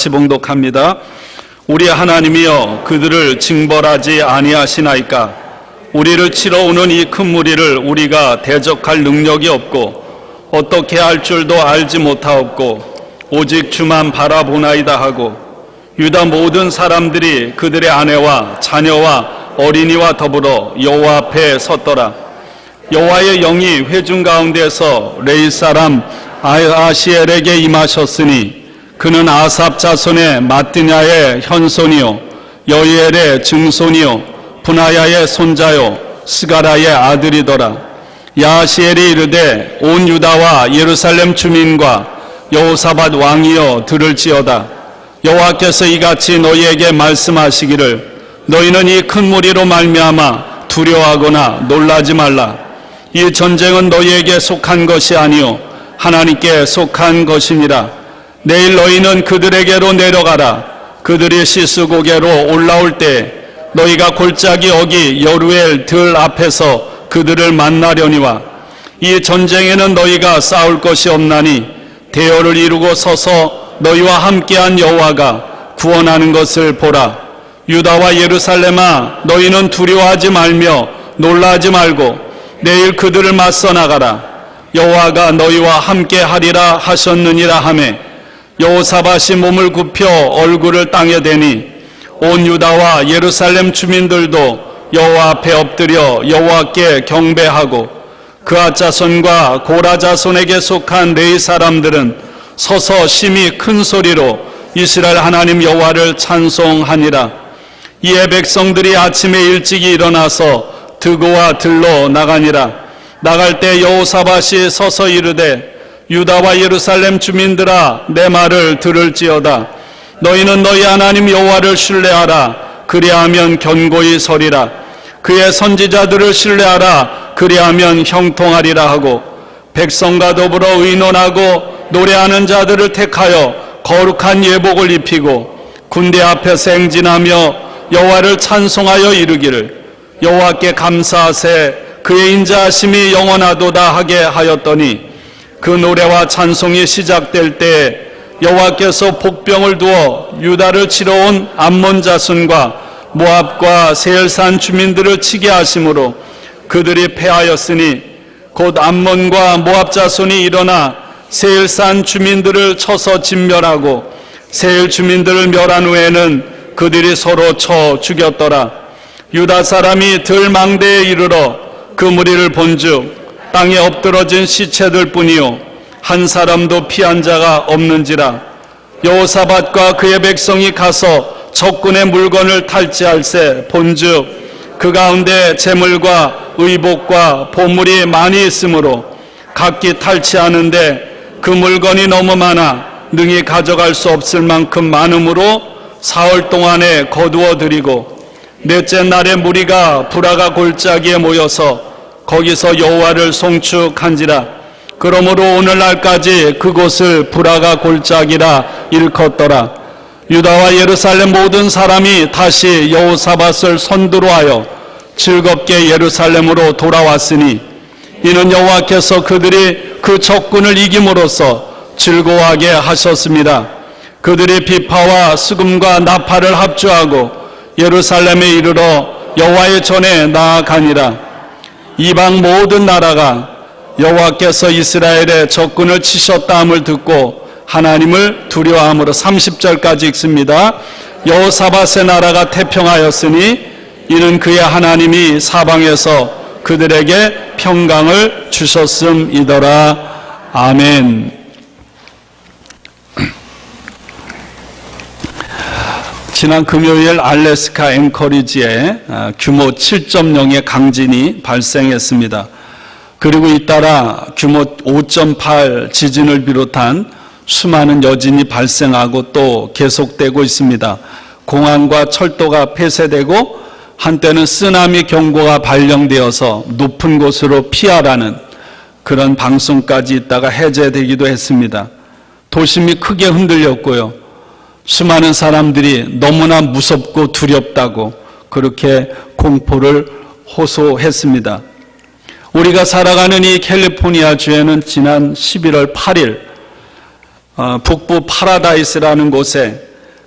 같이 봉독합니다. 우리 하나님이여 그들을 징벌하지 아니하시나이까. 우리를 치러 오는 이 큰 무리를 우리가 대적할 능력이 없고 어떻게 할 줄도 알지 못하옵고 오직 주만 바라보나이다 하고 유다 모든 사람들이 그들의 아내와 자녀와 어린이와 더불어 여호와 앞에 섰더라. 여호와의 영이 회중 가운데서 레위 사람 아하시엘에게 임하셨으니 그는 아삽 자손의 마뜨냐의 현손이요 여이엘의 증손이요 분하야의 손자요 스가라의 아들이더라. 야하시엘이 이르되 온 유다와 예루살렘 주민과 여호사밧 왕이여 들을지어다. 여호와께서 이같이 너희에게 말씀하시기를 너희는 이 큰 무리로 말미암아 두려워하거나 놀라지 말라. 이 전쟁은 너희에게 속한 것이 아니요 하나님께 속한 것이니라. 내일 너희는 그들에게로 내려가라. 그들이 시스고개로 올라올 때 너희가 골짜기 어기 여루엘 들 앞에서 그들을 만나려니와 이 전쟁에는 너희가 싸울 것이 없나니 대열을 이루고 서서 너희와 함께한 여호와가 구원하는 것을 보라. 유다와 예루살렘아 너희는 두려워하지 말며 놀라지 말고 내일 그들을 맞서 나가라. 여호와가 너희와 함께하리라 하셨느니라 하매 여호사밧이 몸을 굽혀 얼굴을 땅에 대니 온 유다와 예루살렘 주민들도 여호와 앞에 엎드려 여호와께 경배하고 그앗 자손과 고라 자손에게 속한 레위 사람들은 서서 심히 큰 소리로 이스라엘 하나님 여호와를 찬송하니라. 이에 백성들이 아침에 일찍이 일어나서 드고와 들로 나가니라. 나갈 때 여호사밧이 서서 이르되 유다와 예루살렘 주민들아 내 말을 들을지어다. 너희는 너희 하나님 여호와를 신뢰하라. 그리하면 견고히 서리라. 그의 선지자들을 신뢰하라. 그리하면 형통하리라 하고 백성과 더불어 의논하고 노래하는 자들을 택하여 거룩한 예복을 입히고 군대 앞에서 행진하며 여호와를 찬송하여 이르기를 여호와께 감사하세 그의 인자하심이 영원하도다 하게 하였더니 그 노래와 찬송이 시작될 때 여호와께서 복병을 두어 유다를 치러 온 암몬 자손과 모압과 세일산 주민들을 치게 하심으로 그들이 패하였으니 곧 암몬과 모압 자손이 일어나 세일산 주민들을 쳐서 진멸하고 세일 주민들을 멸한 후에는 그들이 서로 쳐 죽였더라. 유다 사람이 들망대에 이르러 그 무리를 본즉 땅에 엎드러진 시체들 뿐이요 한 사람도 피한 자가 없는지라. 여호사밧과 그의 백성이 가서 적군의 물건을 탈취할세 본즉 그 가운데 재물과 의복과 보물이 많이 있으므로 각기 탈취하는데 그 물건이 너무 많아 능히 가져갈 수 없을 만큼 많음으로 사흘 동안에 거두어 드리고 넷째 날에 무리가 브라가 골짜기에 모여서 거기서 여호와를 송축한지라. 그러므로 오늘날까지 그곳을 브라가 골짜기라 일컫더라. 유다와 예루살렘 모든 사람이 다시 여호사밧을 선두로 하여 즐겁게 예루살렘으로 돌아왔으니 이는 여호와께서 그들이 그 적군을 이김으로써 즐거워하게 하셨습니다. 그들이 비파와 수금과 나팔을 합주하고 예루살렘에 이르러 여호와의 전에 나아가니라. 이방 모든 나라가 여호와께서 이스라엘의 적군을 치셨다 함을 듣고 하나님을 두려워함으로 30절까지 읽습니다. 여호사밧의 나라가 태평하였으니 이는 그의 하나님이 사방에서 그들에게 평강을 주셨음이더라. 아멘. 지난 금요일 알래스카 앵커리지에 규모 7.0의 강진이 발생했습니다. 그리고 잇따라 규모 5.8 지진을 비롯한 수많은 여진이 발생하고 또 계속되고 있습니다. 공항과 철도가 폐쇄되고 한때는 쓰나미 경보가 발령되어서 높은 곳으로 피하라는 그런 방송까지 있다가 해제되기도 했습니다. 도심이 크게 흔들렸고요. 수많은 사람들이 너무나 무섭고 두렵다고 그렇게 공포를 호소했습니다. 우리가 살아가는 이 캘리포니아 주에는 지난 11월 8일 북부 파라다이스라는 곳에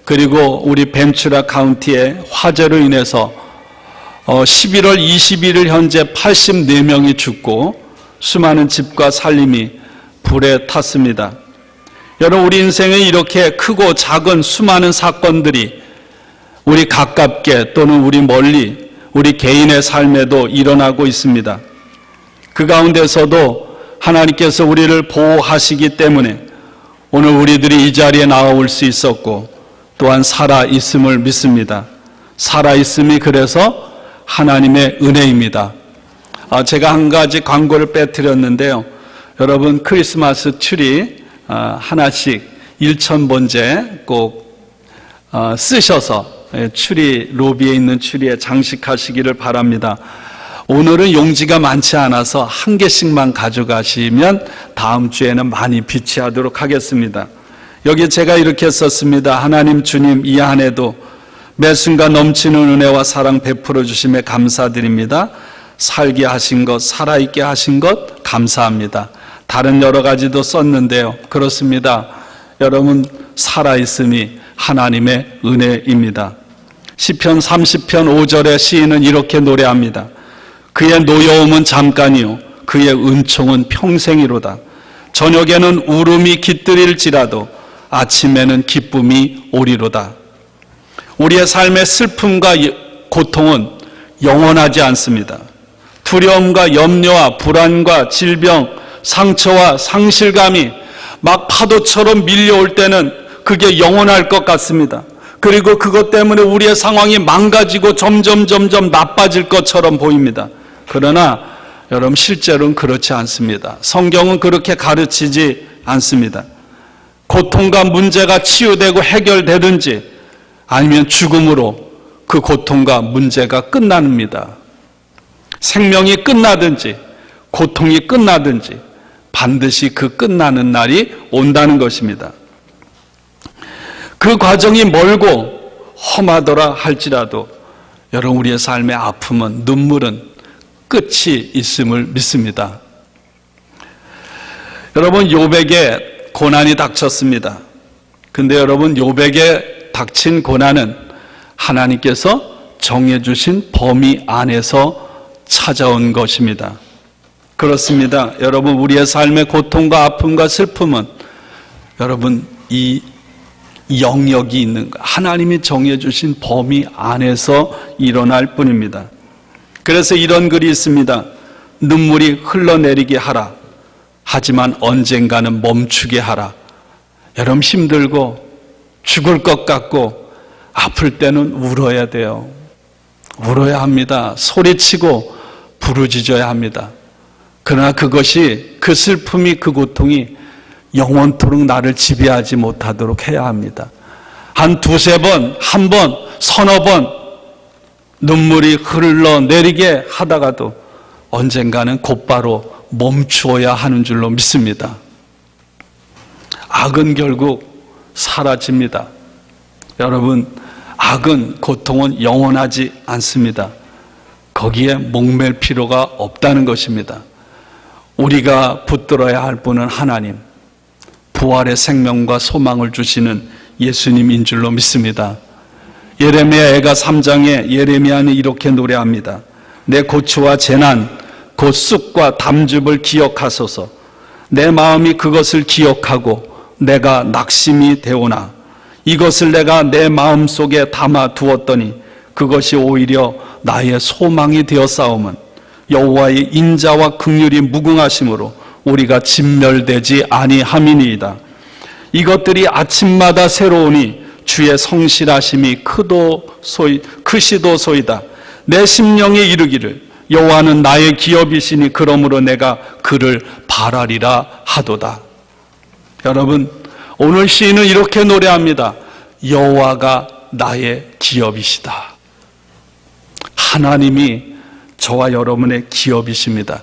그리고 우리 벤츄라 카운티의 화재로 인해서 11월 21일 현재 84명이 죽고 수많은 집과 살림이 불에 탔습니다. 여러분, 우리 인생에 이렇게 크고 작은 수많은 사건들이 우리 가깝게 또는 우리 멀리 우리 개인의 삶에도 일어나고 있습니다. 그 가운데서도 하나님께서 우리를 보호하시기 때문에 오늘 우리들이 이 자리에 나올 수 있었고 또한 살아있음을 믿습니다. 살아있음이 그래서 하나님의 은혜입니다. 제가 한 가지 광고를 빼뜨렸는데요. 여러분, 크리스마스 트리 하나씩 1,000번째 꼭 쓰셔서 추리 로비에 있는 추리에 장식하시기를 바랍니다. 오늘은 용지가 많지 않아서 한 개씩만 가져가시면 다음 주에는 많이 비치하도록 하겠습니다. 여기 제가 이렇게 썼습니다. 하나님 주님, 이 한 해도 매 순간 넘치는 은혜와 사랑 베풀어 주심에 감사드립니다. 살게 하신 것, 살아있게 하신 것 감사합니다. 다른 여러 가지도 썼는데요. 그렇습니다. 여러분, 살아있음이 하나님의 은혜입니다. 시편 30편 5절에 시인은 이렇게 노래합니다. 그의 노여움은 잠깐이요 그의 은총은 평생이로다. 저녁에는 울음이 깃들일지라도 아침에는 기쁨이 오리로다. 우리의 삶의 슬픔과 고통은 영원하지 않습니다. 두려움과 염려와 불안과 질병, 상처와 상실감이 막 파도처럼 밀려올 때는 그게 영원할 것 같습니다. 그리고 그것 때문에 우리의 상황이 망가지고 점점 나빠질 것처럼 보입니다. 그러나 여러분, 실제로는 그렇지 않습니다. 성경은 그렇게 가르치지 않습니다. 고통과 문제가 치유되고 해결되든지 아니면 죽음으로 그 고통과 문제가 끝납니다. 생명이 끝나든지 고통이 끝나든지 반드시 그 끝나는 날이 온다는 것입니다. 그 과정이 멀고 험하더라 할지라도 여러분, 우리의 삶의 아픔은, 눈물은 끝이 있음을 믿습니다. 여러분, 욥에게 고난이 닥쳤습니다. 근데 여러분, 욥에게 닥친 고난은 하나님께서 정해주신 범위 안에서 찾아온 것입니다. 그렇습니다. 여러분, 우리의 삶의 고통과 아픔과 슬픔은 여러분, 이 영역이 있는 것, 하나님이 정해주신 범위 안에서 일어날 뿐입니다. 그래서 이런 글이 있습니다. 눈물이 흘러내리게 하라. 하지만 언젠가는 멈추게 하라. 여러분, 힘들고 죽을 것 같고 아플 때는 울어야 돼요. 울어야 합니다. 소리치고 부르짖어야 합니다. 그러나 그것이, 그 슬픔이, 그 고통이 영원토록 나를 지배하지 못하도록 해야 합니다. 한 두세 번, 한 번, 서너 번 눈물이 흘러내리게 하다가도 언젠가는 곧바로 멈추어야 하는 줄로 믿습니다. 악은 결국 사라집니다. 여러분, 악은, 고통은 영원하지 않습니다. 거기에 목맬 필요가 없다는 것입니다. 우리가 붙들어야 할 분은 하나님, 부활의 생명과 소망을 주시는 예수님인 줄로 믿습니다. 예레미야 애가 3장에 예레미야는 이렇게 노래합니다. 내 고초와 재난, 곧 쑥과 담즙을 기억하소서. 내 마음이 그것을 기억하고 내가 낙심이 되오나 이것을 내가 내 마음속에 담아 두었더니 그것이 오히려 나의 소망이 되었사오면 여호와의 인자와 긍휼이 무궁하심으로 우리가 진멸되지 아니함이니이다. 이것들이 아침마다 새로우니 주의 성실하심이 크시도소이다. 내 심령이 이르기를 여호와는 나의 기업이시니 그러므로 내가 그를 바라리라 하도다. 여러분, 오늘 시인은 이렇게 노래합니다. 여호와가 나의 기업이시다. 하나님이 저와 여러분의 기업이십니다.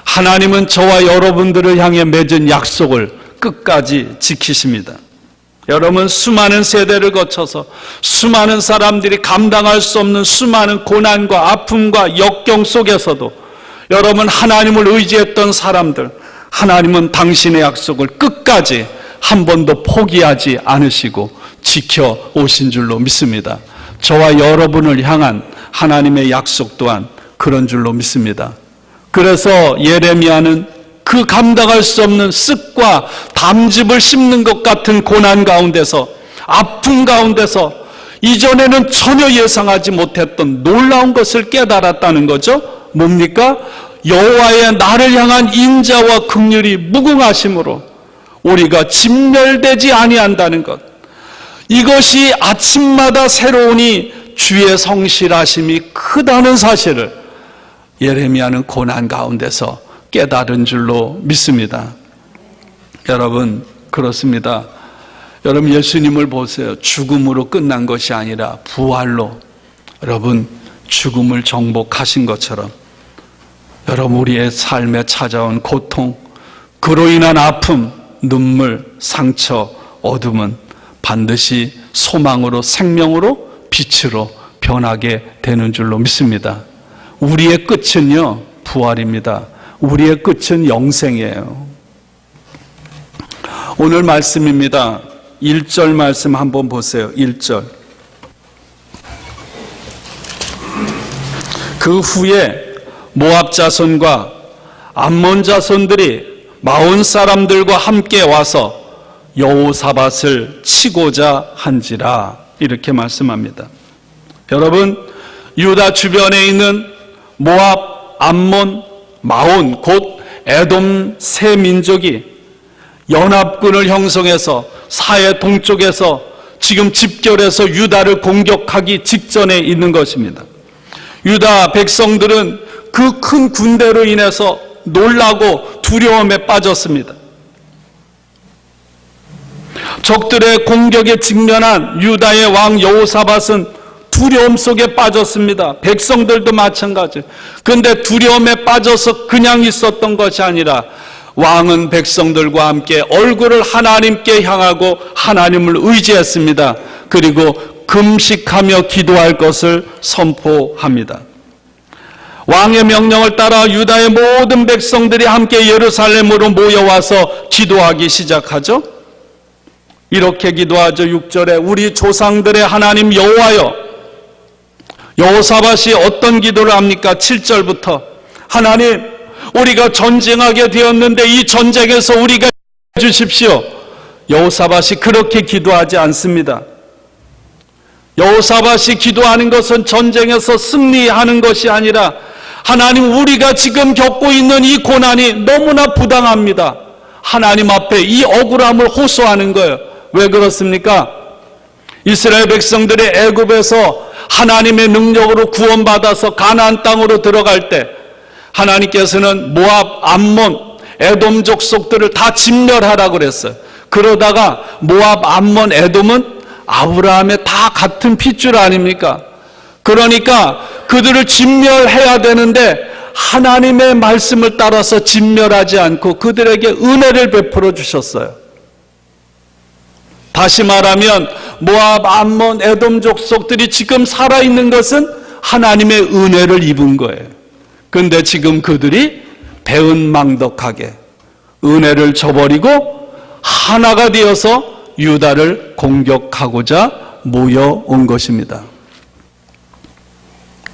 하나님은 저와 여러분들을 향해 맺은 약속을 끝까지 지키십니다. 여러분, 수많은 세대를 거쳐서 수많은 사람들이 감당할 수 없는 수많은 고난과 아픔과 역경 속에서도 여러분, 하나님을 의지했던 사람들, 하나님은 당신의 약속을 끝까지 한 번도 포기하지 않으시고 지켜오신 줄로 믿습니다. 저와 여러분을 향한 하나님의 약속 또한 그런 줄로 믿습니다. 그래서 예레미야는 그 감당할 수 없는 쓱과 담즙을 씹는 것 같은 고난 가운데서, 아픔 가운데서 이전에는 전혀 예상하지 못했던 놀라운 것을 깨달았다는 거죠. 뭡니까? 여호와의 나를 향한 인자와 긍휼이 무궁하심으로 우리가 진멸되지 아니한다는 것, 이것이 아침마다 새로우니 주의 성실하심이 크다는 사실을 예레미야는 고난 가운데서 깨달은 줄로 믿습니다. 여러분, 그렇습니다. 여러분, 예수님을 보세요. 죽음으로 끝난 것이 아니라 부활로 여러분 죽음을 정복하신 것처럼 여러분 우리의 삶에 찾아온 고통, 그로 인한 아픔, 눈물, 상처, 어둠은 반드시 소망으로, 생명으로, 빛으로 변하게 되는 줄로 믿습니다. 우리의 끝은요, 부활입니다. 우리의 끝은 영생이에요. 오늘 말씀입니다. 1절 말씀 한번 보세요. 1절. 그 후에 모압 자손과 암몬 자손들이 마온 사람들과 함께 와서 여호사밧을 치고자 한지라, 이렇게 말씀합니다. 여러분, 유다 주변에 있는 모압, 암몬, 마온, 곧 에돔 세 민족이 연합군을 형성해서 사해 동쪽에서 지금 집결해서 유다를 공격하기 직전에 있는 것입니다. 유다 백성들은 그 큰 군대로 인해서 놀라고 두려움에 빠졌습니다. 적들의 공격에 직면한 유다의 왕 여호사밧은 두려움 속에 빠졌습니다. 백성들도 마찬가지. 그런데 두려움에 빠져서 그냥 있었던 것이 아니라 왕은 백성들과 함께 얼굴을 하나님께 향하고 하나님을 의지했습니다. 그리고 금식하며 기도할 것을 선포합니다. 왕의 명령을 따라 유다의 모든 백성들이 함께 예루살렘으로 모여와서 기도하기 시작하죠. 이렇게 기도하죠. 6절에 우리 조상들의 하나님 여호와여. 여호사밧이 어떤 기도를 합니까? 7절부터 하나님, 우리가 전쟁하게 되었는데 이 전쟁에서 우리가 해주십시오. 여호사밧이 그렇게 기도하지 않습니다. 여호사밧이 기도하는 것은 전쟁에서 승리하는 것이 아니라 하나님, 우리가 지금 겪고 있는 이 고난이 너무나 부당합니다. 하나님 앞에 이 억울함을 호소하는 거예요. 왜 그렇습니까? 이스라엘 백성들이 애굽에서 하나님의 능력으로 구원받아서 가나안 땅으로 들어갈 때 하나님께서는 모압, 암몬, 에돔 족속들을 다 진멸하라고 그랬어요. 그러다가 모압, 암몬, 에돔은 아브라함의 다 같은 핏줄 아닙니까? 그러니까 그들을 진멸해야 되는데 하나님의 말씀을 따라서 진멸하지 않고 그들에게 은혜를 베풀어 주셨어요. 다시 말하면 모압, 암몬, 에돔 족속들이 지금 살아있는 것은 하나님의 은혜를 입은 거예요. 그런데 지금 그들이 배은망덕하게 은혜를 저버리고 하나가 되어서 유다를 공격하고자 모여온 것입니다.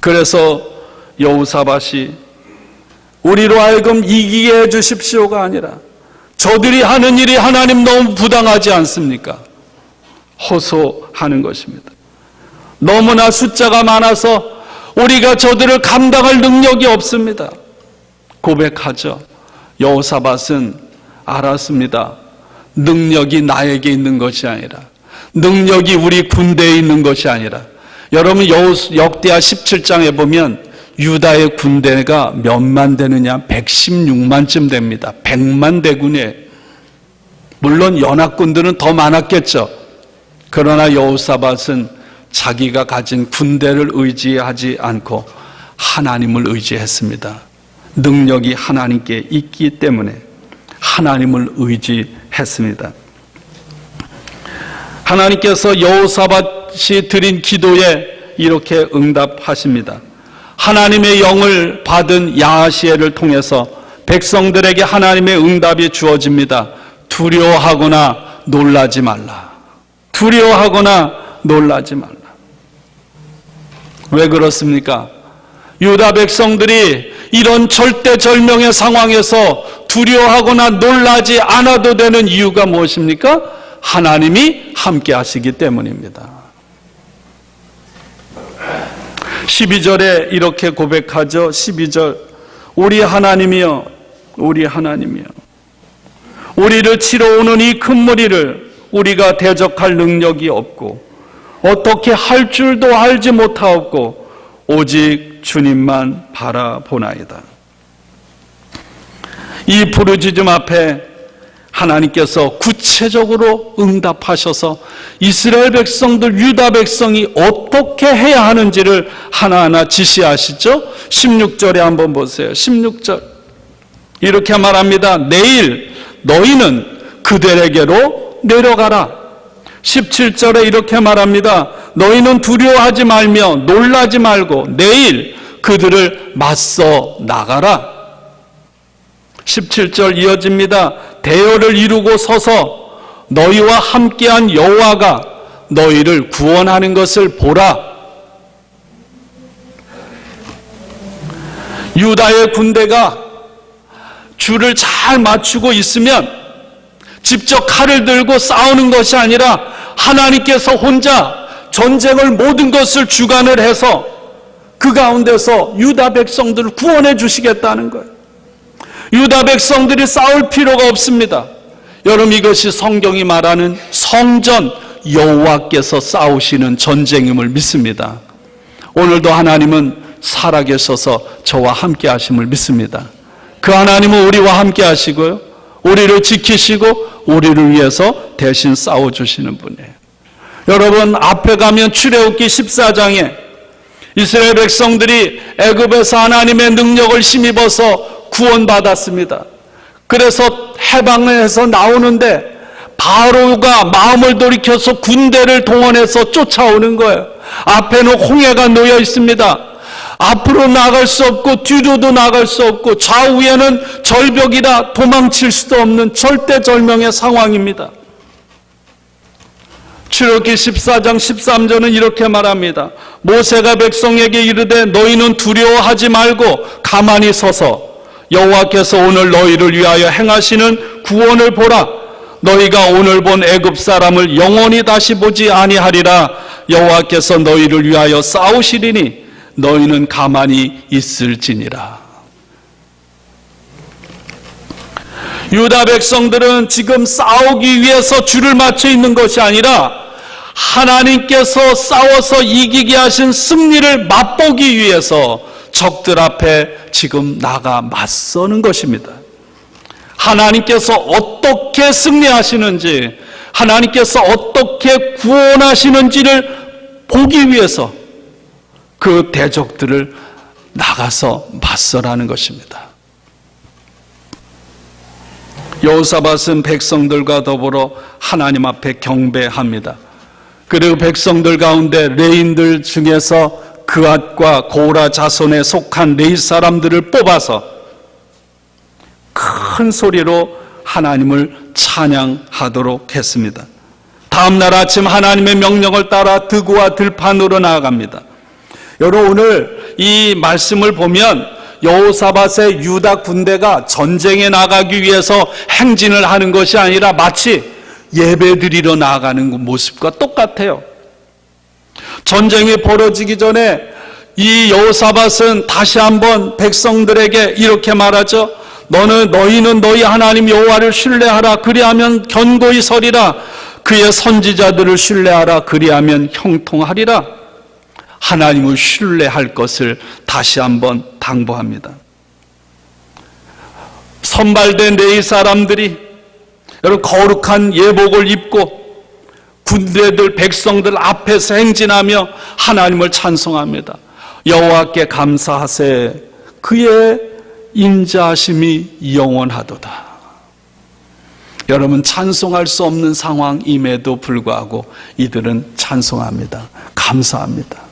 그래서 여호사밧이 우리로 하여금 이기게 해주십시오가 아니라 저들이 하는 일이 하나님 너무 부당하지 않습니까? 호소하는 것입니다. 너무나 숫자가 많아서 우리가 저들을 감당할 능력이 없습니다. 고백하죠. 여호사밧은 알았습니다. 능력이 나에게 있는 것이 아니라, 능력이 우리 군대에 있는 것이 아니라, 여러분 역대하 17장에 보면 유다의 군대가 몇만 되느냐? 116만쯤 됩니다. 100만 대군이에요. 물론 연합군들은 더 많았겠죠. 그러나 여호사밧은 자기가 가진 군대를 의지하지 않고 하나님을 의지했습니다. 능력이 하나님께 있기 때문에 하나님을 의지했습니다. 하나님께서 여호사밧이 드린 기도에 이렇게 응답하십니다. 하나님의 영을 받은 야하시엘을 통해서 백성들에게 하나님의 응답이 주어집니다. 두려워하거나 놀라지 말라. 두려워하거나 놀라지 말라. 왜 그렇습니까? 유다 백성들이 이런 절대절명의 상황에서 두려워하거나 놀라지 않아도 되는 이유가 무엇입니까? 하나님이 함께 하시기 때문입니다. 12절에 이렇게 고백하죠. 12절, 우리 하나님이여, 우리 하나님이여, 우리를 치러 오는 이 큰 무리를 우리가 대적할 능력이 없고 어떻게 할 줄도 알지 못하옵고 오직 주님만 바라보나이다. 이 부르짖음 앞에 하나님께서 구체적으로 응답하셔서 이스라엘 백성들, 유다 백성이 어떻게 해야 하는지를 하나하나 지시하시죠. 16절에 한번 보세요. 16절 이렇게 말합니다. 내일 너희는 그들에게로 내려가라. 17절에 이렇게 말합니다. 너희는 두려워하지 말며 놀라지 말고 내일 그들을 맞서 나가라. 17절 이어집니다. 대열을 이루고 서서 너희와 함께한 여호와가 너희를 구원하는 것을 보라. 유다의 군대가 줄을 잘 맞추고 있으면 직접 칼을 들고 싸우는 것이 아니라 하나님께서 혼자 전쟁을 모든 것을 주관을 해서 그 가운데서 유다 백성들을 구원해 주시겠다는 거예요. 유다 백성들이 싸울 필요가 없습니다. 여러분, 이것이 성경이 말하는 성전, 여호와께서 싸우시는 전쟁임을 믿습니다. 오늘도 하나님은 살아계셔서 저와 함께 하심을 믿습니다. 그 하나님은 우리와 함께 하시고요, 우리를 지키시고 우리를 위해서 대신 싸워주시는 분이에요. 여러분, 앞에 가면 출애굽기 14장에 이스라엘 백성들이 애굽에서 하나님의 능력을 힘입어서 구원받았습니다. 그래서 해방해서 나오는데 바로가 마음을 돌이켜서 군대를 동원해서 쫓아오는 거예요. 앞에는 홍해가 놓여 있습니다. 앞으로 나갈 수 없고 뒤로도 나갈 수 없고 좌우에는 절벽이라 도망칠 수도 없는 절대절명의 상황입니다. 출애굽기 14장 13절은 이렇게 말합니다. 모세가 백성에게 이르되 너희는 두려워하지 말고 가만히 서서 여호와께서 오늘 너희를 위하여 행하시는 구원을 보라. 너희가 오늘 본 애굽 사람을 영원히 다시 보지 아니하리라. 여호와께서 너희를 위하여 싸우시리니 너희는 가만히 있을지니라. 유다 백성들은 지금 싸우기 위해서 줄을 맞춰 있는 것이 아니라 하나님께서 싸워서 이기게 하신 승리를 맛보기 위해서 적들 앞에 지금 나가 맞서는 것입니다. 하나님께서 어떻게 승리하시는지, 하나님께서 어떻게 구원하시는지를 보기 위해서 그 대적들을 나가서 맞서라는 것입니다. 여호사밧은 백성들과 더불어 하나님 앞에 경배합니다. 그리고 백성들 가운데 레인들 중에서 그앗과 고라 자손에 속한 레위 사람들을 뽑아서 큰 소리로 하나님을 찬양하도록 했습니다. 다음 날 아침 하나님의 명령을 따라 드구와 들판으로 나아갑니다. 여러분, 오늘 이 말씀을 보면 여호사밧의 유다 군대가 전쟁에 나가기 위해서 행진을 하는 것이 아니라 마치 예배드리러 나아가는 모습과 똑같아요. 전쟁이 벌어지기 전에 이 여호사밧은 다시 한번 백성들에게 이렇게 말하죠. 너희는 너희 하나님 여호와를 신뢰하라. 그리하면 견고히 서리라. 그의 선지자들을 신뢰하라. 그리하면 형통하리라. 하나님을 신뢰할 것을 다시 한번 당부합니다. 선발된 레위 사람들이 여러분 거룩한 예복을 입고 군대들 백성들 앞에서 행진하며 하나님을 찬송합니다. 여호와께 감사하세. 그의 인자하심이 영원하도다. 여러분, 찬송할 수 없는 상황임에도 불구하고 이들은 찬송합니다. 감사합니다.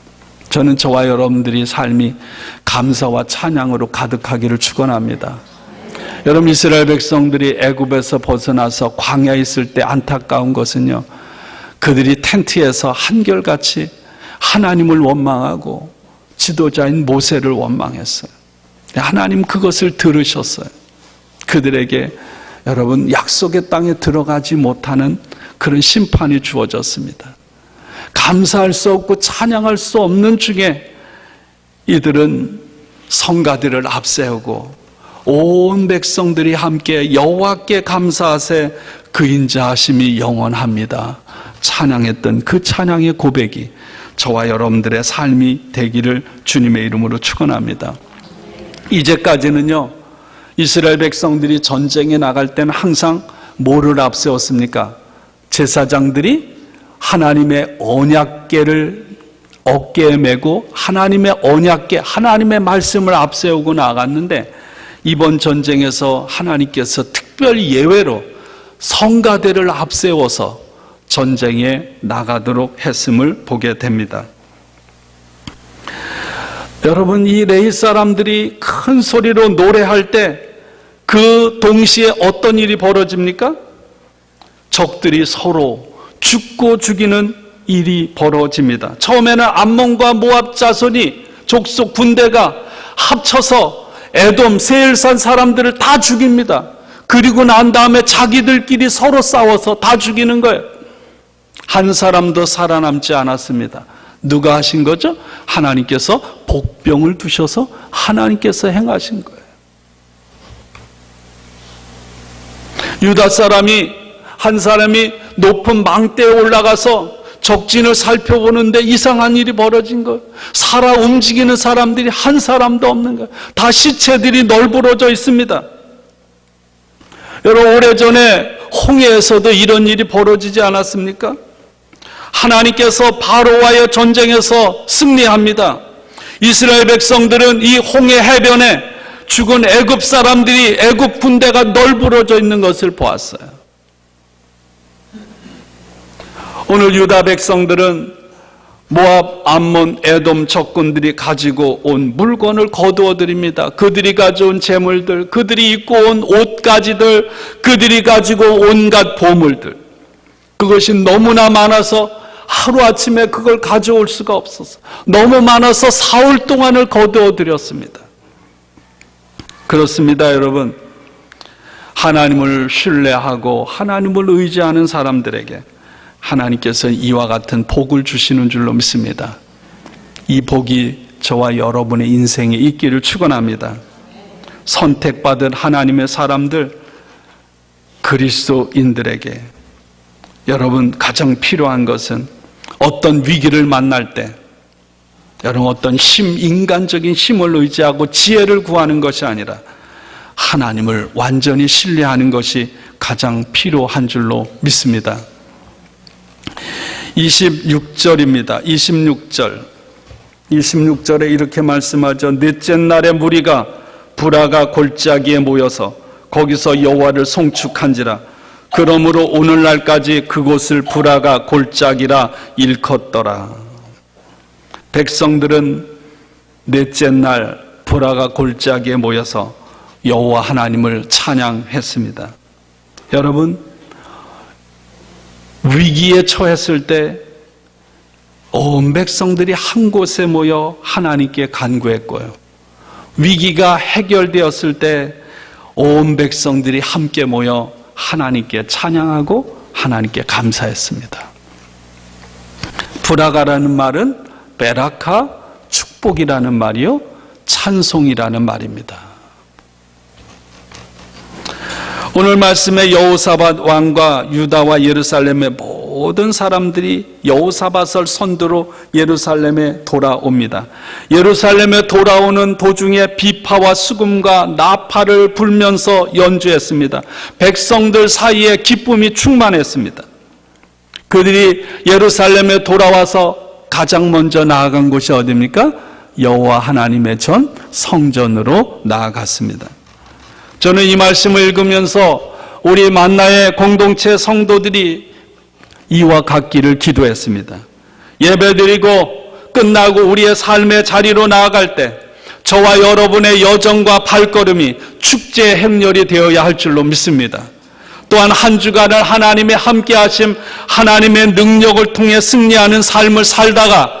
저는 저와 여러분들이 삶이 감사와 찬양으로 가득하기를 축원합니다. 여러분, 이스라엘 백성들이 애굽에서 벗어나서 광야에 있을 때 안타까운 것은요, 그들이 텐트에서 한결같이 하나님을 원망하고 지도자인 모세를 원망했어요. 하나님 그것을 들으셨어요. 그들에게 여러분 약속의 땅에 들어가지 못하는 그런 심판이 주어졌습니다. 감사할 수 없고 찬양할 수 없는 중에 이들은 성가들을 앞세우고 온 백성들이 함께 여호와께 감사하세 그 인자하심이 영원합니다 찬양했던 그 찬양의 고백이 저와 여러분들의 삶이 되기를 주님의 이름으로 축원합니다. 이제까지는요, 이스라엘 백성들이 전쟁에 나갈 때는 항상 뭐를 앞세웠습니까? 제사장들이 하나님의 언약궤를 어깨에 메고 하나님의 언약궤, 하나님의 말씀을 앞세우고 나갔는데 이번 전쟁에서 하나님께서 특별 예외로 성가대를 앞세워서 전쟁에 나가도록 했음을 보게 됩니다. 여러분, 이 레위 사람들이 큰 소리로 노래할 때 그 동시에 어떤 일이 벌어집니까? 적들이 서로 죽고 죽이는 일이 벌어집니다. 처음에는 암몬과 모압 자손이 족속 군대가 합쳐서 에돔, 세일산 사람들을 다 죽입니다. 그리고 난 다음에 자기들끼리 서로 싸워서 다 죽이는 거예요. 한 사람도 살아남지 않았습니다. 누가 하신 거죠? 하나님께서 복병을 두셔서 하나님께서 행하신 거예요. 유다 사람이 한 사람이 높은 망대에 올라가서 적진을 살펴보는데 이상한 일이 벌어진 거예요. 살아 움직이는 사람들이 한 사람도 없는 거예요. 다 시체들이 널브러져 있습니다. 여러분, 오래전에 홍해에서도 이런 일이 벌어지지 않았습니까? 하나님께서 바로와의 전쟁에서 승리합니다. 이스라엘 백성들은 이 홍해 해변에 죽은 애굽 사람들이 애굽 군대가 널브러져 있는 것을 보았어요. 오늘 유다 백성들은 모압, 암몬, 에돔 적군들이 가지고 온 물건을 거두어 드립니다. 그들이 가져온 재물들, 그들이 입고 온 옷가지들, 그들이 가지고 온갖 보물들, 그것이 너무나 많아서 하루아침에 그걸 가져올 수가 없어서 너무 많아서 사흘 동안을 거두어 드렸습니다. 그렇습니다, 여러분. 하나님을 신뢰하고 하나님을 의지하는 사람들에게 하나님께서 이와 같은 복을 주시는 줄로 믿습니다. 이 복이 저와 여러분의 인생에 있기를 축원합니다. 선택받은 하나님의 사람들, 그리스도인들에게 여러분 가장 필요한 것은 어떤 위기를 만날 때 여러분 어떤 인간적인 힘을 의지하고 지혜를 구하는 것이 아니라 하나님을 완전히 신뢰하는 것이 가장 필요한 줄로 믿습니다. 26절입니다. 26절에 이렇게 말씀하죠. 넷째 날에 무리가 부라가 골짜기에 모여서 거기서 여호와를 송축한지라. 그러므로 오늘날까지 그곳을 부라가 골짜기라 일컫더라. 백성들은 넷째 날 부라가 골짜기에 모여서 여호와 하나님을 찬양했습니다. 여러분, 위기에 처했을 때 온 백성들이 한 곳에 모여 하나님께 간구했고요. 위기가 해결되었을 때 온 백성들이 함께 모여 하나님께 찬양하고 하나님께 감사했습니다. 부라가라는 말은 베라카, 축복이라는 말이요, 찬송이라는 말입니다. 오늘 말씀에 여호사밧 왕과 유다와 예루살렘의 모든 사람들이 여호사밧을 선두로 예루살렘에 돌아옵니다. 예루살렘에 돌아오는 도중에 비파와 수금과 나팔을 불면서 연주했습니다. 백성들 사이에 기쁨이 충만했습니다. 그들이 예루살렘에 돌아와서 가장 먼저 나아간 곳이 어디입니까? 여호와 하나님의 전 성전으로 나아갔습니다. 저는 이 말씀을 읽으면서 우리 만나의 공동체 성도들이 이와 같기를 기도했습니다. 예배드리고 끝나고 우리의 삶의 자리로 나아갈 때 저와 여러분의 여정과 발걸음이 축제 행렬이 되어야 할 줄로 믿습니다. 또 또한 한 주간을 하나님의 함께하심, 하나님의 능력을 통해 승리하는 삶을 살다가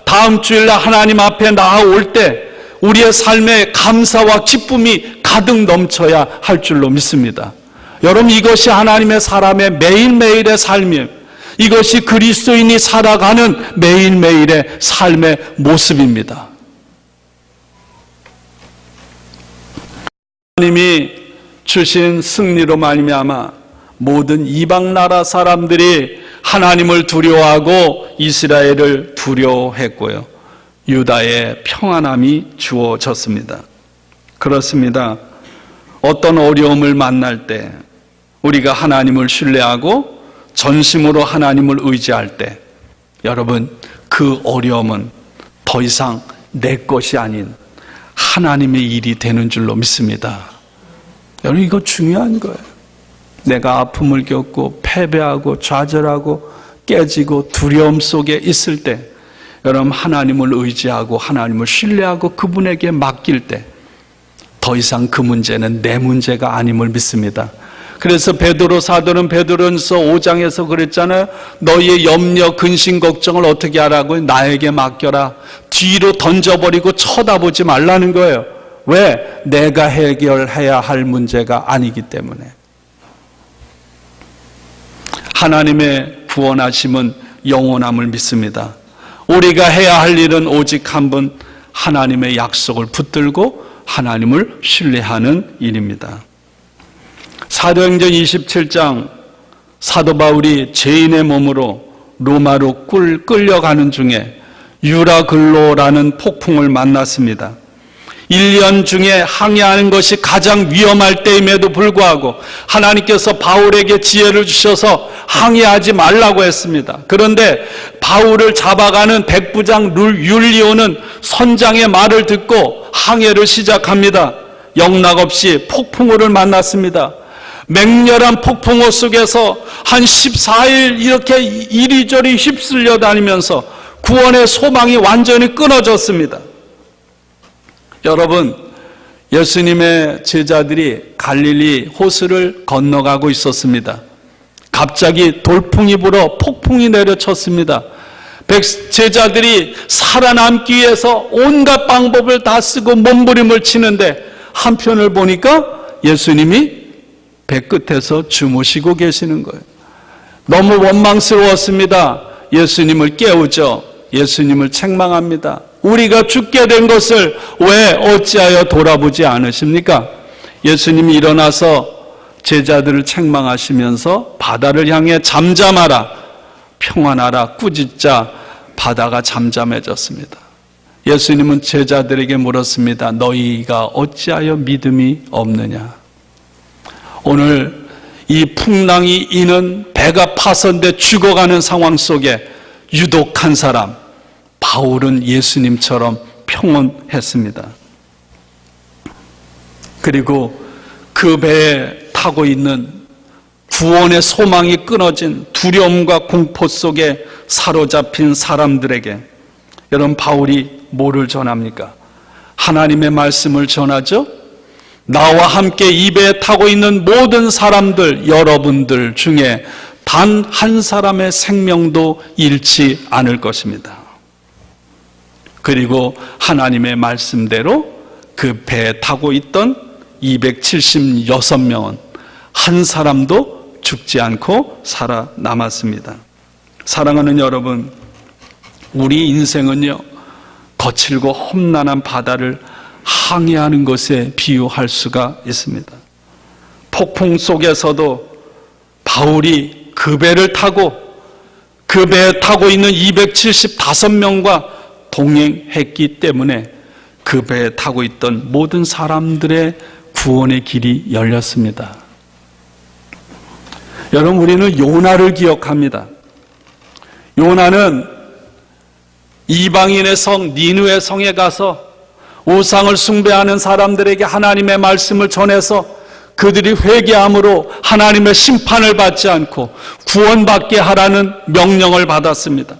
다음 주일날 하나님 앞에 나아올 때 우리의 삶에 감사와 기쁨이 가득 넘쳐야 할 줄로 믿습니다. 여러분, 이것이 하나님의 사람의 매일매일의 삶이에요. 이것이 그리스도인이 살아가는 매일매일의 삶의 모습입니다. 하나님이 주신 승리로 말미암아 모든 이방 나라 사람들이 하나님을 두려워하고 이스라엘을 두려워했고요, 유다의 평안함이 주어졌습니다. 그렇습니다. 어떤 어려움을 만날 때 우리가 하나님을 신뢰하고 전심으로 하나님을 의지할 때, 여러분, 그 어려움은 더 이상 내 것이 아닌 하나님의 일이 되는 줄로 믿습니다. 여러분, 이거 중요한 거예요. 내가 아픔을 겪고 패배하고 좌절하고 깨지고 두려움 속에 있을 때, 여러분, 하나님을 의지하고 하나님을 신뢰하고 그분에게 맡길 때 더 이상 그 문제는 내 문제가 아님을 믿습니다. 그래서 베드로 사도는 베드로전서 5장에서 그랬잖아요. 너희의 염려, 근심, 걱정을 어떻게 하라고요? 나에게 맡겨라. 뒤로 던져버리고 쳐다보지 말라는 거예요. 왜? 내가 해결해야 할 문제가 아니기 때문에. 하나님의 구원하심은 영원함을 믿습니다. 우리가 해야 할 일은 오직 한 분, 하나님의 약속을 붙들고 하나님을 신뢰하는 일입니다. 사도행전 27장, 사도 바울이 죄인의 몸으로 로마로 끌려가는 중에 유라글로라는 폭풍을 만났습니다. 1년 중에 항해하는 것이 가장 위험할 때임에도 불구하고 하나님께서 바울에게 지혜를 주셔서 항해하지 말라고 했습니다. 그런데 바울을 잡아가는 백부장 율리오는 선장의 말을 듣고 항해를 시작합니다. 영락없이 폭풍우를 만났습니다. 맹렬한 폭풍우 속에서 한 14일 이렇게 이리저리 휩쓸려 다니면서 구원의 소망이 완전히 끊어졌습니다. 여러분, 예수님의 제자들이 갈릴리 호수를 건너가고 있었습니다. 갑자기 돌풍이 불어 폭풍이 내려쳤습니다. 제자들이 살아남기 위해서 온갖 방법을 다 쓰고 몸부림을 치는데 한편을 보니까 예수님이 배 끝에서 주무시고 계시는 거예요. 너무 원망스러웠습니다. 예수님을 깨우죠. 예수님을 책망합니다. 우리가 죽게 된 것을 왜 어찌하여 돌아보지 않으십니까? 예수님이 일어나서 제자들을 책망하시면서 바다를 향해 잠잠하라, 평안하라, 꾸짖자. 바다가 잠잠해졌습니다. 예수님은 제자들에게 물었습니다. 너희가 어찌하여 믿음이 없느냐? 오늘 이 풍랑이 이는 배가 파손돼 죽어가는 상황 속에 유독 한 사람, 바울은 예수님처럼 평온했습니다. 그리고 그 배에 타고 있는 구원의 소망이 끊어진 두려움과 공포 속에 사로잡힌 사람들에게 여러분, 바울이 뭐를 전합니까? 하나님의 말씀을 전하죠. 나와 함께 이 배에 타고 있는 모든 사람들, 여러분들 중에 단 한 사람의 생명도 잃지 않을 것입니다. 그리고 하나님의 말씀대로 그 배에 타고 있던 276명은 한 사람도 죽지 않고 살아남았습니다. 사랑하는 여러분, 우리 인생은요, 거칠고 험난한 바다를 항해하는 것에 비유할 수가 있습니다. 폭풍 속에서도 바울이 그 배를 타고 그 배에 타고 있는 275명과 동행했기 때문에 그 배에 타고 있던 모든 사람들의 구원의 길이 열렸습니다. 여러분, 우리는 요나를 기억합니다. 요나는 이방인의 성 니느웨 성에 가서 우상을 숭배하는 사람들에게 하나님의 말씀을 전해서 그들이 회개함으로 하나님의 심판을 받지 않고 구원받게 하라는 명령을 받았습니다.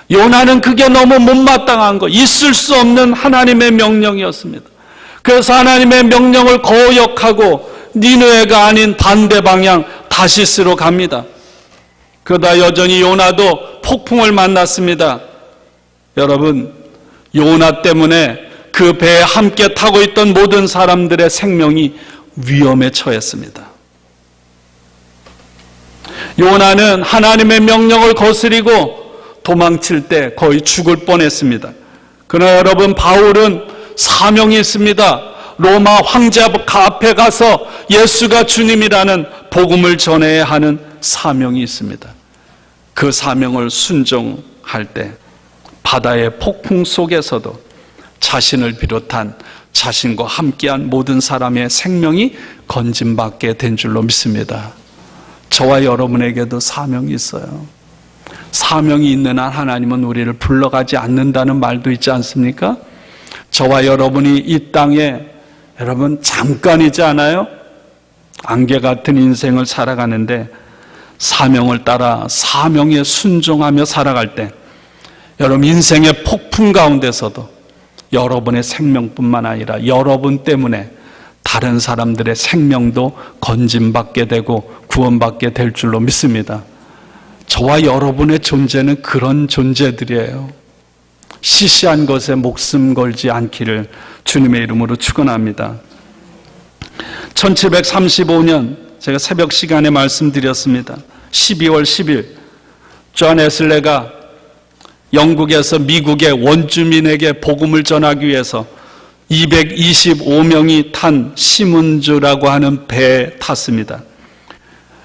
요나는 그게 너무 못마땅한 거, 있을 수 없는 하나님의 명령이었습니다. 그래서 하나님의 명령을 거역하고 니느웨가 아닌 반대 방향 다시스로 갑니다. 그러다 여전히 요나도 폭풍을 만났습니다. 여러분, 요나 때문에 그 배에 함께 타고 있던 모든 사람들의 생명이 위험에 처했습니다. 요나는 하나님의 명령을 거스리고 도망칠 때 거의 죽을 뻔했습니다. 그러나 여러분, 바울은 사명이 있습니다. 로마 황제 앞에 가서 예수가 주님이라는 복음을 전해야 하는 사명이 있습니다. 그 사명을 순종할 때 바다의 폭풍 속에서도 자신을 비롯한 자신과 함께한 모든 사람의 생명이 건짐받게 된 줄로 믿습니다. 저와 여러분에게도 사명이 있어요. 사명이 있는 한 하나님은 우리를 불러가지 않는다는 말도 있지 않습니까? 저와 여러분이 이 땅에 여러분 잠깐이지 않아요? 안개 같은 인생을 살아가는데 사명을 따라 사명에 순종하며 살아갈 때 여러분 인생의 폭풍 가운데서도 여러분의 생명뿐만 아니라 여러분 때문에 다른 사람들의 생명도 건짐받게 되고 구원받게 될 줄로 믿습니다. 저와 여러분의 존재는 그런 존재들이에요. 시시한 것에 목숨 걸지 않기를 주님의 이름으로 축원합니다. 1735년 제가 새벽 시간에 말씀드렸습니다. 12월 10일 존 웨슬레가 영국에서 미국의 원주민에게 복음을 전하기 위해서 225명이 탄 시문주라고 하는 배에 탔습니다.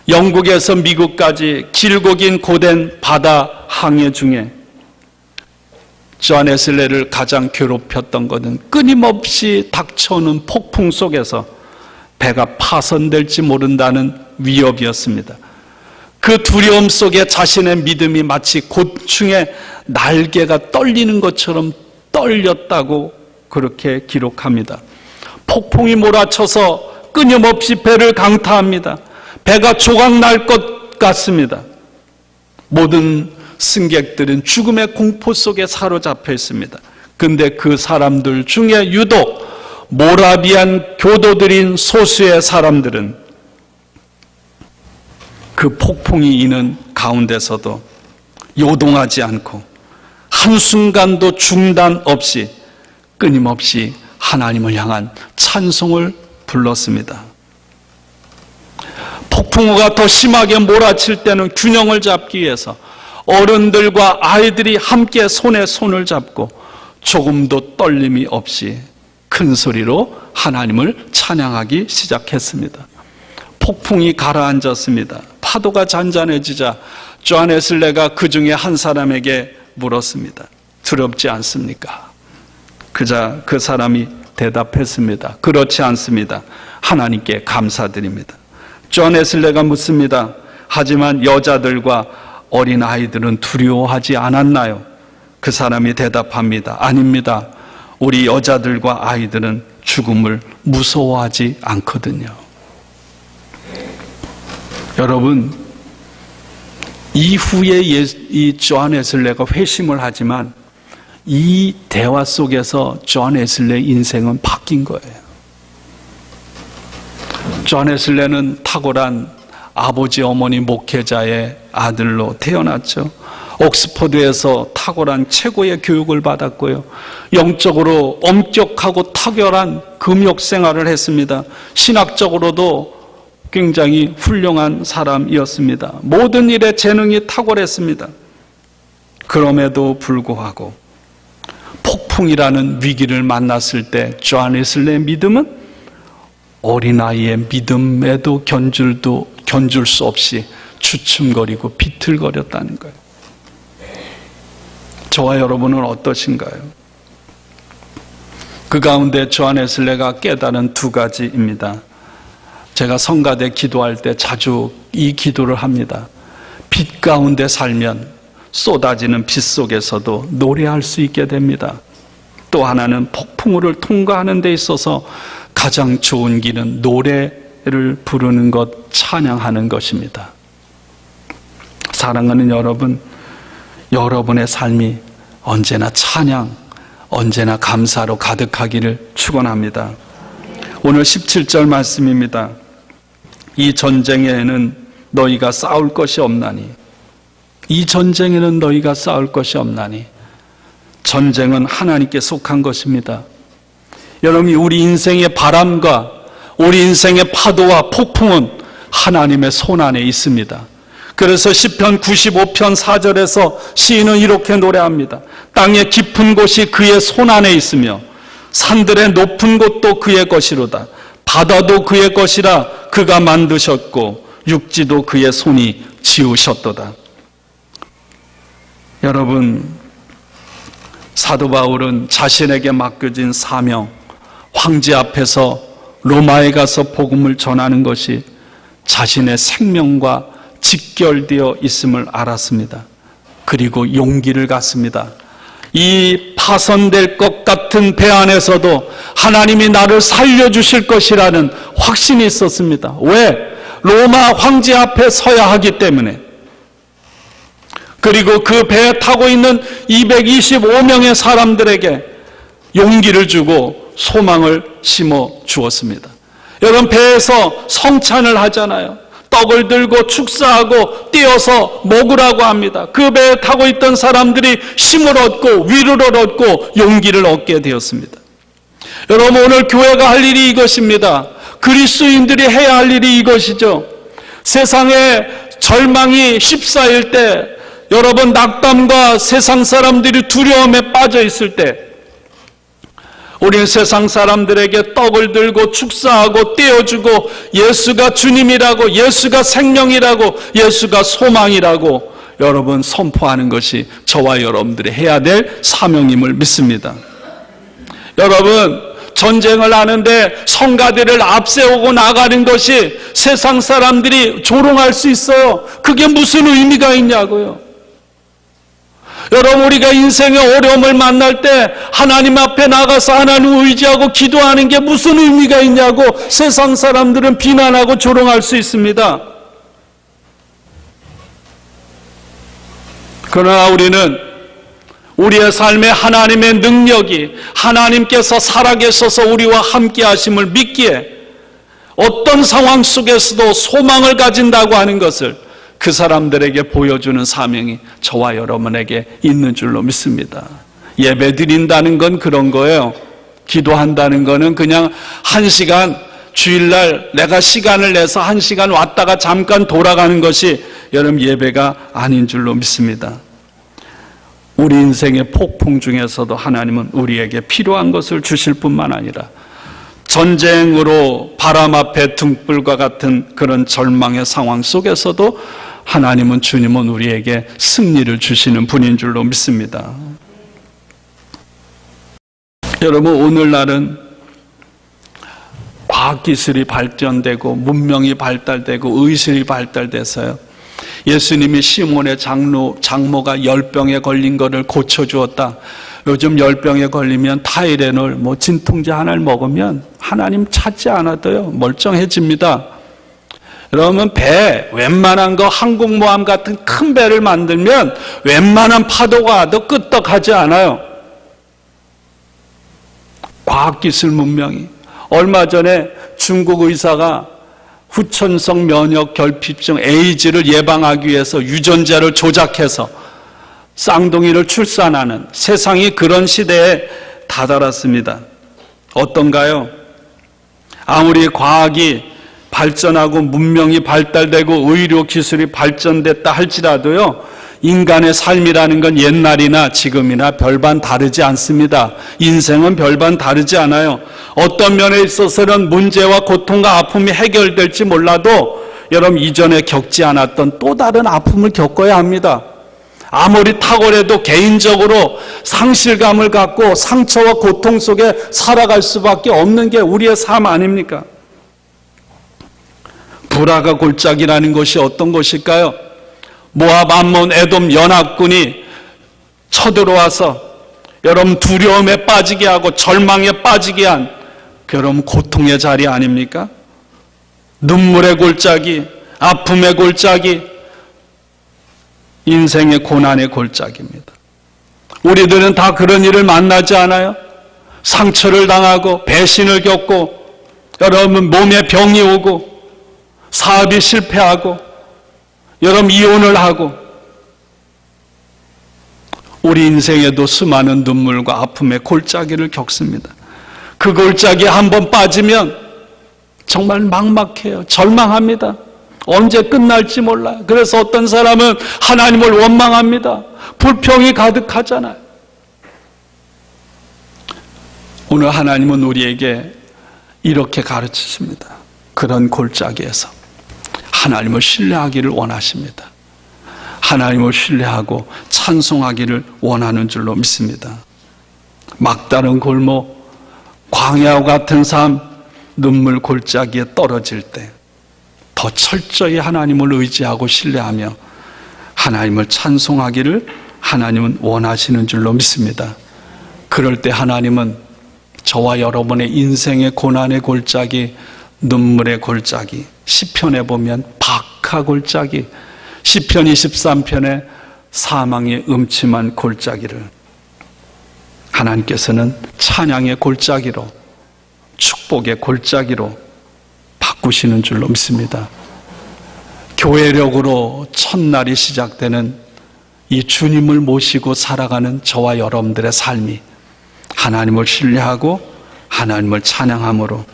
영국에서 미국까지 길고 긴 고된 바다 항해 중에 존 웨슬레를 가장 괴롭혔던 것은 끊임없이 닥쳐오는 폭풍 속에서 배가 파손될지 모른다는 위협이었습니다. 그 두려움 속에 자신의 믿음이 마치 곤충의 날개가 떨리는 것처럼 떨렸다고 그렇게 기록합니다. 폭풍이 몰아쳐서 끊임없이 배를 강타합니다. 배가 조각날 것 같습니다. 모든 승객들은 죽음의 공포 속에 사로잡혀 있습니다. 그런데 그 사람들 중에 유독 모라비안 교도들인 소수의 사람들은 그 폭풍이 이는 가운데서도 요동하지 않고 한순간도 중단 없이 끊임없이 하나님을 향한 찬송을 불렀습니다. 폭풍우가 더 심하게 몰아칠 때는 균형을 잡기 위해서 어른들과 아이들이 함께 손에 손을 잡고 조금도 떨림이 없이 큰 소리로 하나님을 찬양하기 시작했습니다. 폭풍이 가라앉았습니다. 파도가 잔잔해지자 존 웨슬레가 그 중에 한 사람에게 물었습니다. 두렵지 않습니까? 그자 그 사람이 대답했습니다. 그렇지 않습니다. 하나님께 감사드립니다. 존 웨슬레가 묻습니다. 하지만 여자들과 어린 아이들은 두려워하지 않았나요? 그 사람이 대답합니다. 아닙니다. 우리 여자들과 아이들은 죽음을 무서워하지 않거든요. 여러분, 이후에 이 존 웨슬레가 회심을 하지만 이 대화 속에서 존 웨슬레의 인생은 바뀐 거예요. 존 웨슬레는 탁월한 아버지 어머니 목회자의 아들로 태어났죠. 옥스퍼드에서 탁월한 최고의 교육을 받았고요. 영적으로 엄격하고 탁월한 금욕 생활을 했습니다. 신학적으로도 굉장히 훌륭한 사람이었습니다. 모든 일에 재능이 탁월했습니다. 그럼에도 불구하고 폭풍이라는 위기를 만났을 때 존 웨슬레의 믿음은 어린아이의 믿음에도 견줄 수 없이 주춤거리고 비틀거렸다는 거예요. 저와 여러분은 어떠신가요? 그 가운데 존 웨슬레가 깨달은 두 가지입니다. 제가 성가대 기도할 때 자주 이 기도를 합니다. 빛 가운데 살면 쏟아지는 빛 속에서도 노래할 수 있게 됩니다. 또 하나는 폭풍우를 통과하는 데 있어서 가장 좋은 길은 노래를 부르는 것, 찬양하는 것입니다. 사랑하는 여러분, 여러분의 삶이 언제나 찬양, 언제나 감사로 가득하기를 축원합니다. 오늘 17절 말씀입니다. 이 전쟁에는 너희가 싸울 것이 없나니 이 전쟁에는 너희가 싸울 것이 없나니 전쟁은 하나님께 속한 것입니다. 여러분, 우리 인생의 바람과 우리 인생의 파도와 폭풍은 하나님의 손 안에 있습니다. 그래서 시편 95편 4절에서 시인은 이렇게 노래합니다. 땅의 깊은 곳이 그의 손 안에 있으며 산들의 높은 곳도 그의 것이로다. 바다도 그의 것이라 그가 만드셨고 육지도 그의 손이 지으셨도다. 여러분, 사도 바울은 자신에게 맡겨진 사명, 황제 앞에서 로마에 가서 복음을 전하는 것이 자신의 생명과 직결되어 있음을 알았습니다. 그리고 용기를 갖습니다. 이 파손될 것 같은 배 안에서도 하나님이 나를 살려주실 것이라는 확신이 있었습니다. 왜? 로마 황제 앞에 서야 하기 때문에. 그리고 그 배에 타고 있는 225명의 사람들에게 용기를 주고 소망을 심어 주었습니다. 여러분, 배에서 성찬을 하잖아요. 떡을 들고 축사하고 띄어서 먹으라고 합니다. 그 배에 타고 있던 사람들이 힘을 얻고 위로를 얻고 용기를 얻게 되었습니다. 여러분, 오늘 교회가 할 일이 이것입니다. 그리스도인들이 해야 할 일이 이것이죠. 세상에 절망이 휩싸일 때, 여러분, 낙담과 세상 사람들이 두려움에 빠져 있을 때, 우리는 세상 사람들에게 떡을 들고 축사하고 떼어주고 예수가 주님이라고, 예수가 생명이라고, 예수가 소망이라고 여러분 선포하는 것이 저와 여러분들이 해야 될 사명임을 믿습니다. 여러분, 전쟁을 하는데 성가대를 앞세우고 나가는 것이 세상 사람들이 조롱할 수 있어요. 그게 무슨 의미가 있냐고요. 여러분, 우리가 인생의 어려움을 만날 때 하나님 앞에 나가서 하나님을 의지하고 기도하는 게 무슨 의미가 있냐고 세상 사람들은 비난하고 조롱할 수 있습니다. 그러나 우리는 우리의 삶에 하나님의 능력이, 하나님께서 살아계셔서 우리와 함께 하심을 믿기에 어떤 상황 속에서도 소망을 가진다고 하는 것을 그 사람들에게 보여주는 사명이 저와 여러분에게 있는 줄로 믿습니다. 예배 드린다는 건 그런 거예요. 기도한다는 거는 그냥 1시간, 주일날 내가 시간을 내서 1시간 왔다가 잠깐 돌아가는 것이 여러분 예배가 아닌 줄로 믿습니다. 우리 인생의 폭풍 중에서도 하나님은 우리에게 필요한 것을 주실 뿐만 아니라 전쟁으로 바람 앞에 등불과 같은 그런 절망의 상황 속에서도 하나님은, 주님은 우리에게 승리를 주시는 분인 줄로 믿습니다. 여러분, 오늘날은 과학기술이 발전되고 문명이 발달되고 의술이 발달돼서요, 예수님이 시몬의 장모가 열병에 걸린 것을 고쳐주었다. 요즘 열병에 걸리면 타이레놀, 진통제 하나를 먹으면 하나님 찾지 않아도요 멀쩡해집니다. 그러면 배, 웬만한 거 항공모함 같은 큰 배를 만들면 웬만한 파도가 와도 끄떡하지 않아요. 과학기술 문명이. 얼마 전에 중국 의사가 후천성 면역 결핍증 에이즈를 예방하기 위해서 유전자를 조작해서 쌍둥이를 출산하는, 세상이 그런 시대에 다다랐습니다. 어떤가요? 아무리 과학이 발전하고 문명이 발달되고 의료 기술이 발전됐다 할지라도요, 인간의 삶이라는 건 옛날이나 지금이나 별반 다르지 않습니다. 인생은 별반 다르지 않아요. 어떤 면에 있어서는 문제와 고통과 아픔이 해결될지 몰라도 여러분, 이전에 겪지 않았던 또 다른 아픔을 겪어야 합니다. 아무리 탁월해도 개인적으로 상실감을 갖고 상처와 고통 속에 살아갈 수밖에 없는 게 우리의 삶 아닙니까? 불화가 골짜기라는 것이 어떤 것일까요? 모압, 암몬, 에돔 연합군이 쳐들어와서 여러분 두려움에 빠지게 하고 절망에 빠지게 한 여러분 고통의 자리 아닙니까? 눈물의 골짜기, 아픔의 골짜기, 인생의 고난의 골짜기입니다. 우리들은 다 그런 일을 만나지 않아요? 상처를 당하고 배신을 겪고 여러분 몸에 병이 오고 사업이 실패하고 여러분 이혼을 하고 우리 인생에도 수많은 눈물과 아픔의 골짜기를 겪습니다. 그 골짜기에 한번 빠지면 정말 막막해요. 절망합니다. 언제 끝날지 몰라요. 그래서 어떤 사람은 하나님을 원망합니다. 불평이 가득하잖아요. 오늘 하나님은 우리에게 이렇게 가르치십니다. 그런 골짜기에서 하나님을 신뢰하기를 원하십니다. 하나님을 신뢰하고 찬송하기를 원하는 줄로 믿습니다. 막다른 골목, 광야와 같은 삶, 눈물 골짜기에 떨어질 때 더 철저히 하나님을 의지하고 신뢰하며 하나님을 찬송하기를 하나님은 원하시는 줄로 믿습니다. 그럴 때 하나님은 저와 여러분의 인생의 고난의 골짜기, 눈물의 골짜기, 시편에 보면 박하 골짜기, 시편 23편의 사망의 음침한 골짜기를 하나님께서는 찬양의 골짜기로, 축복의 골짜기로 바꾸시는 줄로 믿습니다. 교회력으로 첫날이 시작되는 이 주님을 모시고 살아가는 저와 여러분들의 삶이 하나님을 신뢰하고 하나님을 찬양함으로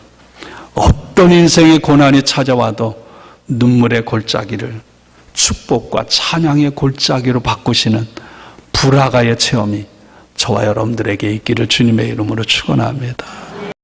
어떤 인생의 고난이 찾아와도 눈물의 골짜기를 축복과 찬양의 골짜기로 바꾸시는 불화가의 체험이 저와 여러분들에게 있기를 주님의 이름으로 축원합니다.